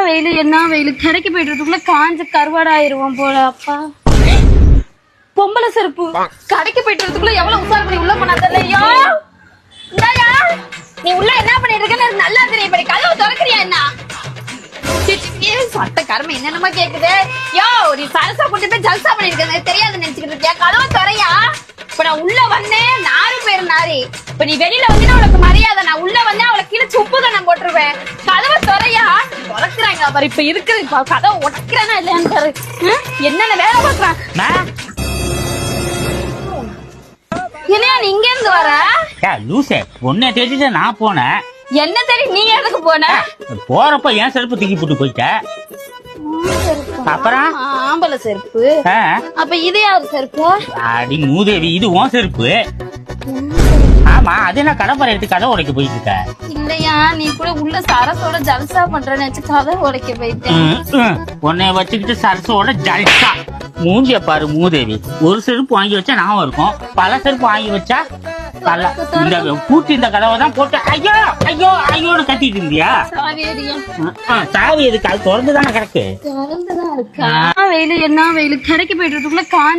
வெயிலு என்ன வெயிலு, கடைக்கு போயிட்டு காஞ்ச கருவாடாயிருவோம் போல. அப்பா பொம்பளை செருப்பு கடைக்கு போயிட்டு எவ்வளவு உசார் பண்ணி உள்ள போனா தெரியலையா? நீ உள்ள என்ன பண்ணிட்டு இருக்கன்னு நல்லா தெரியும். இப்படி கதவு திறக்கிறியா என்ன? சட்ட கருமை என்னென்னமா கேக்குது. யோ, நீ சரசா கொண்டு போய் ஜல்சா பண்ணிருக்க தெரியாது நினைச்சுக்கிட்டு இருக்கியா? கதவு திறையா. இப்ப நான் உள்ள வந்தேன், நாரு பேரு நாரி. இப்ப நீ வெளியில வந்து உனக்கு மரியாதை. நான் உள்ள வந்தேன், அவளை கீழே சுப்பு தான் நான் போட்டுருவேன். கதவை திறையா. உடக்குறாங்க பாரு. இப்ப இருக்குது கதவை உடக்கிறேன்னா இல்லையான்னு பாரு. என்னென்ன வேலை பாக்குறான். என்னையா நீ இங்க இருந்து வர? லூசே, உன்னை தேடிட்டு நான் போனேன். என்ன தெரியும் நீங்க எதுக்கு போன? போறப்ப என் செருப்பு தூக்கி போட்டு போயிட்ட. அப்புறம் ஆம்பளை செருப்பு. அப்ப இது யாரு செருப்பு? அடி மூதேவி, இது உன் செருப்பு. ஆமா, அது என்ன கடப்பறை எடுத்து கதை உடைக்க போயிட்டு இருக்க? இல்லையா, நீ கூட உள்ள சரசோட ஜல்சா பண்றேன்னு நினைச்சு கதை உடைக்க போயிட்டேன். உன்னை வச்சுக்கிட்டு சரசோட ஜல்சா. மூஞ்சிய பாரு மூதேவி. ஒரு செருப்பு வாங்கி வச்சா ஞாபகம் இருக்கும், பல செருப்பு வாங்கி வச்சா இந்த பூட்டி இந்த கதவை தான் போட்டு ஐயோ ஐயோ ஐயோன்னு கத்திட்டு இருந்தியா? சாவி எதுக்கு? அது திறந்துதானே கிடக்கு. வெயிலு என்ன வெயிலு, கடைக்கு போயிட்டு காஞ்ச